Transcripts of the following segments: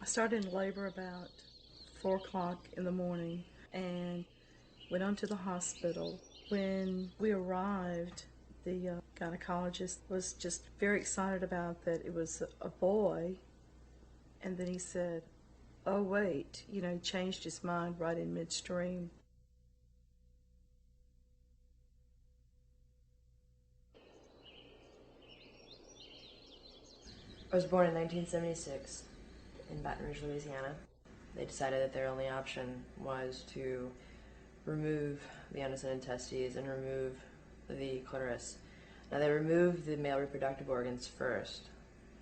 I started in labor about 4 o'clock in the morning and went on to the hospital. When we arrived, the gynecologist was just very excited about that it was a boy, and then he said, oh wait, he changed his mind right in midstream. I was born in 1976 in Baton Rouge, Louisiana. They decided that their only option was to remove the unascended testes and remove the clitoris. Now, they removed the male reproductive organs first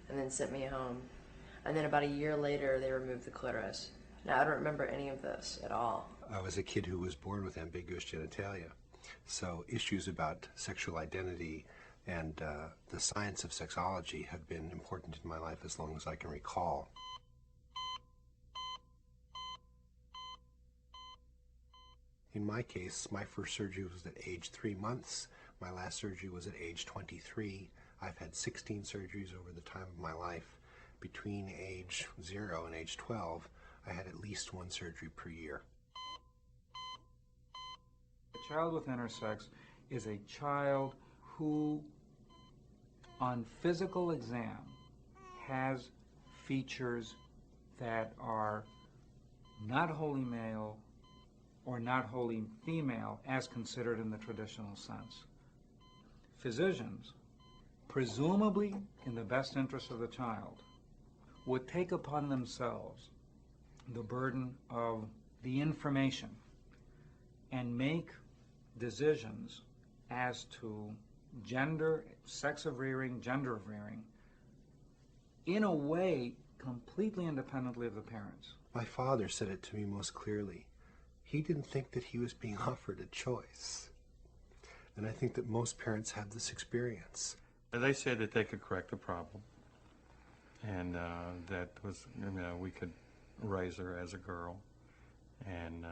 and then sent me home. And then about a year later, they removed the clitoris. Now, I don't remember any of this at all. I was a kid who was born with ambiguous genitalia. So issues about sexual identity and the science of sexology have been important in my life as long as I can recall. In my case, my first surgery was at age 3 months. My last surgery was at age 23. I've had 16 surgeries over the time of my life. Between age 0 and age 12, I had at least 1 surgery per year. A child with intersex is a child who, on physical exam, has features that are not wholly male or not wholly female as considered in the traditional sense. Physicians, presumably in the best interest of the child, would take upon themselves the burden of the information and make decisions as to gender, sex of rearing, gender of rearing, in a way completely independently of the parents. My father said it to me most clearly. He didn't think that he was being offered a choice. And I think that most parents have this experience. They said that they could correct the problem, and that was, we could raise her as a girl, and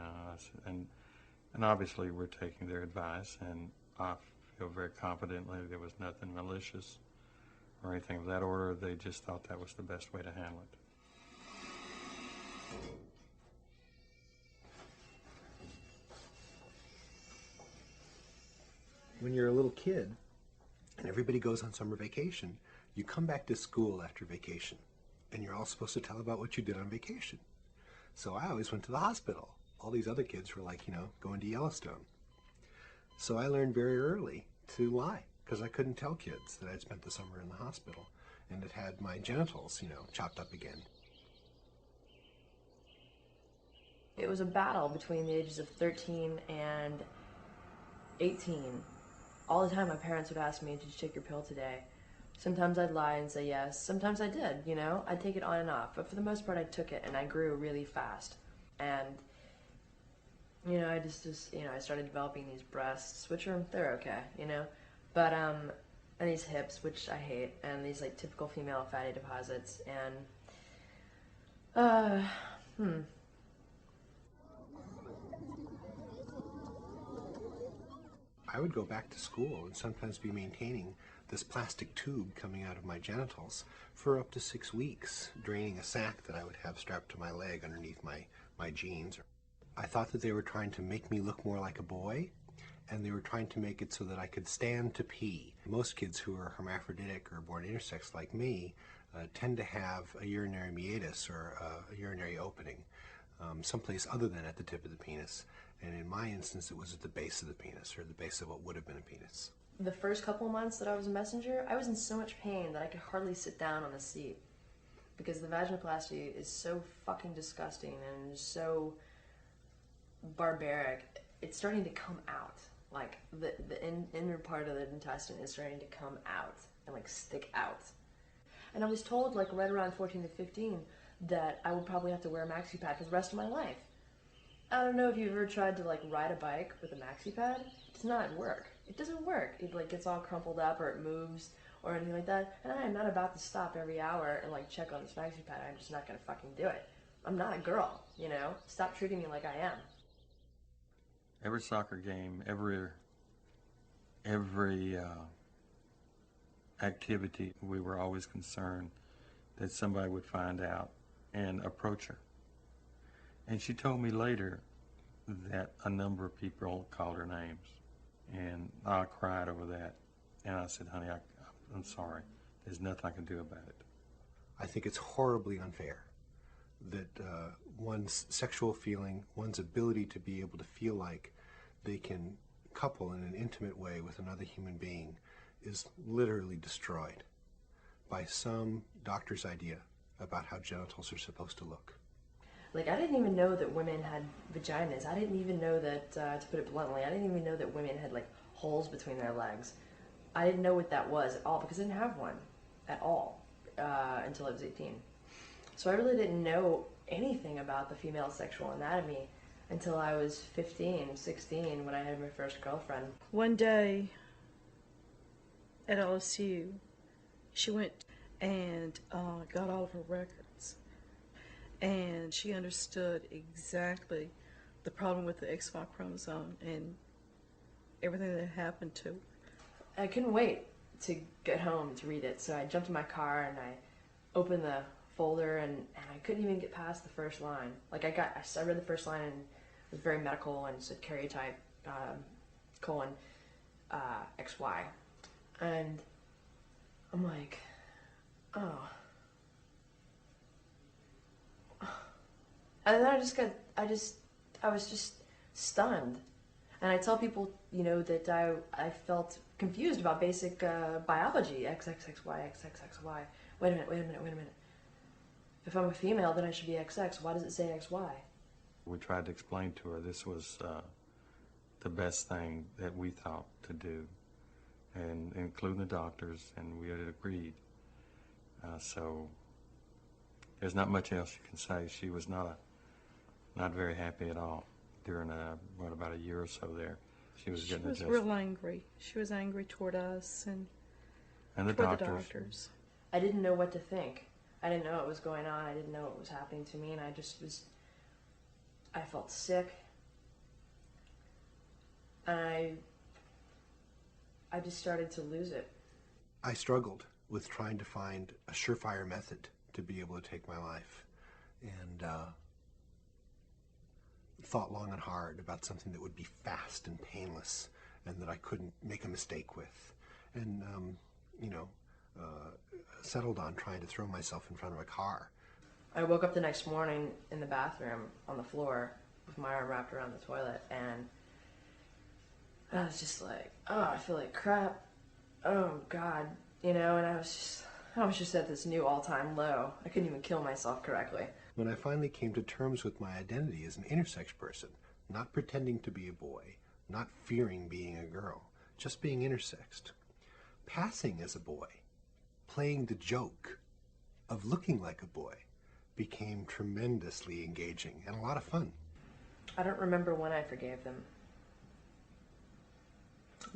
obviously we're taking their advice, and I feel very confidently there was nothing malicious or anything of that order. They just thought that was the best way to handle it. When you're a little kid and everybody goes on summer vacation, you come back to school after vacation and you're all supposed to tell about what you did on vacation. So I always went to the hospital. All these other kids were like, going to Yellowstone. So I learned very early to lie because I couldn't tell kids that I'd spent the summer in the hospital and had had my genitals, chopped up again. It was a battle between the ages of 13 and 18. All the time my parents would ask me, did you take your pill today? Sometimes I'd lie and say yes. Sometimes I did, I'd take it on and off. But for the most part, I took it, and I grew really fast. And, I just I started developing these breasts, which they're okay, But, and these hips, which I hate, and these, typical female fatty deposits. And, I would go back to school and sometimes be maintaining this plastic tube coming out of my genitals for up to 6 weeks, draining a sack that I would have strapped to my leg underneath my jeans. I thought that they were trying to make me look more like a boy, and they were trying to make it so that I could stand to pee. Most kids who are hermaphroditic or born intersex like me tend to have a urinary meatus or a urinary opening someplace other than at the tip of the penis. And in my instance, it was at the base of the penis, or the base of what would have been a penis. The first couple of months that I was a messenger, I was in so much pain that I could hardly sit down on the seat. Because the vaginoplasty is so fucking disgusting and so barbaric. It's starting to come out. Like, the inner part of the intestine is starting to come out and, stick out. And I was told, right around 14 to 15, that I would probably have to wear a maxi pad for the rest of my life. I don't know if you've ever tried to ride a bike with a maxi pad. It does not work. It doesn't work. It gets all crumpled up or it moves or anything like that. And I am not about to stop every hour and check on this maxi pad. I'm just not gonna fucking do it. I'm not a girl, Stop treating me like I am. Every soccer game, every activity, we were always concerned that somebody would find out and approach her. And she told me later that a number of people called her names. And I cried over that. And I said, honey, I'm sorry. There's nothing I can do about it. I think it's horribly unfair that one's sexual feeling, one's ability to be able to feel like they can couple in an intimate way with another human being is literally destroyed by some doctor's idea about how genitals are supposed to look. Like, I didn't even know that women had vaginas. I didn't even know that, to put it bluntly, I didn't even know that women had, like, holes between their legs. I didn't know what that was at all because I didn't have one at all until I was 18. So I really didn't know anything about the female sexual anatomy until I was 15, 16, when I had my first girlfriend. One day at LSU, she went and got all of her records. And she understood exactly the problem with the XY chromosome and everything that happened to her. I couldn't wait to get home to read it, so I jumped in my car and I opened the folder and I couldn't even get past the first line. Like, I read the first line and it was very medical and said karyotype, colon, XY. And I'm like, oh. And then I was just stunned. And I tell people, you know, that I felt confused about basic biology, XXXY, XXXY. Wait a minute. If I'm a female, then I should be XX. Why does it say XY? We tried to explain to her this was the best thing that we thought to do, and including the doctors, and we had agreed. So there's not much else you can say. She was not very happy at all during about a year or so there. She was getting adjusted. She was real angry. She was angry toward us and the toward doctors. the doctors. I didn't know what to think. I didn't know what was going on. I didn't know what was happening to me, and I felt sick. And I just started to lose it. I struggled with trying to find a surefire method to be able to take my life, and thought long and hard about something that would be fast and painless and that I couldn't make a mistake with, and settled on trying to throw myself in front of a car. I woke up the next morning in the bathroom on the floor with my arm wrapped around the toilet, and I was just like, oh, I feel like crap. Oh God, you know, and I was just at this new all-time low. I couldn't even kill myself correctly. When I finally came to terms with my identity as an intersex person, not pretending to be a boy, not fearing being a girl, just being intersexed, passing as a boy, playing the joke of looking like a boy, became tremendously engaging and a lot of fun. I don't remember when I forgave them.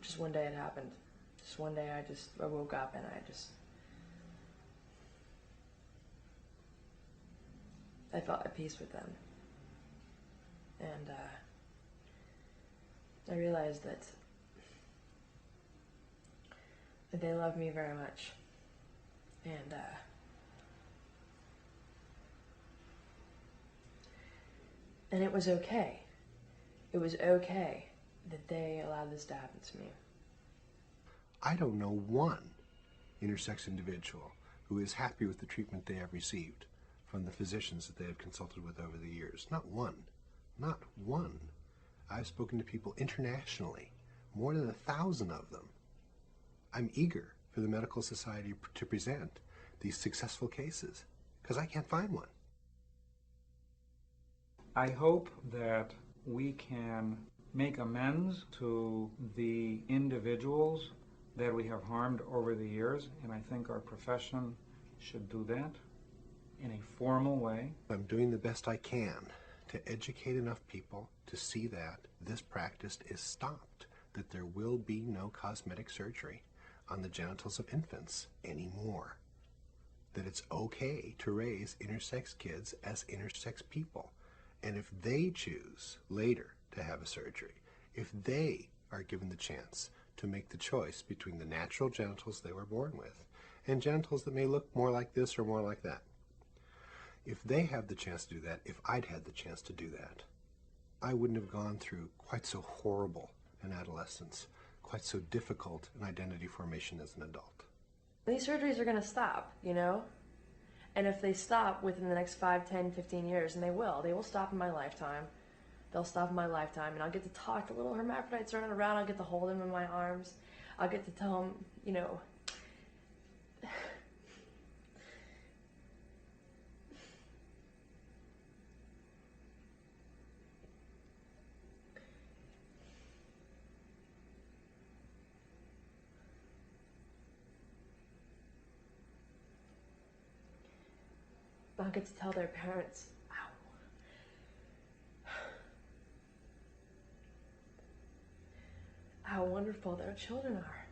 Just one day it happened. Just one day I woke up and I felt at peace with them. And I realized that they love me very much. And it was okay. It was okay that they allowed this to happen to me. I don't know one intersex individual who is happy with the treatment they have received from the physicians that they have consulted with over the years. Not one. Not one. I've spoken to people internationally, more than 1,000 of them. I'm eager for the medical society to present these successful cases, because I can't find one. I hope that we can make amends to the individuals that we have harmed over the years, and I think our profession should do that in a formal way. I'm doing the best I can to educate enough people to see that this practice is stopped, that there will be no cosmetic surgery on the genitals of infants anymore, that it's okay to raise intersex kids as intersex people. And if they choose later to have a surgery, if they are given the chance to make the choice between the natural genitals they were born with and genitals that may look more like this or more like that, If they have the chance to do that, if I'd had the chance to do that, I wouldn't have gone through quite so horrible an adolescence, quite so difficult an identity formation as an adult. These surgeries are going to stop, you know? And if they stop within the next 5, 10, 15 years, and they will stop in my lifetime. They'll stop in my lifetime, and I'll get to talk to little hermaphrodites running around. I'll get to hold them in my arms. I'll get to tell them, you know, I'll get to tell their parents how wonderful their children are.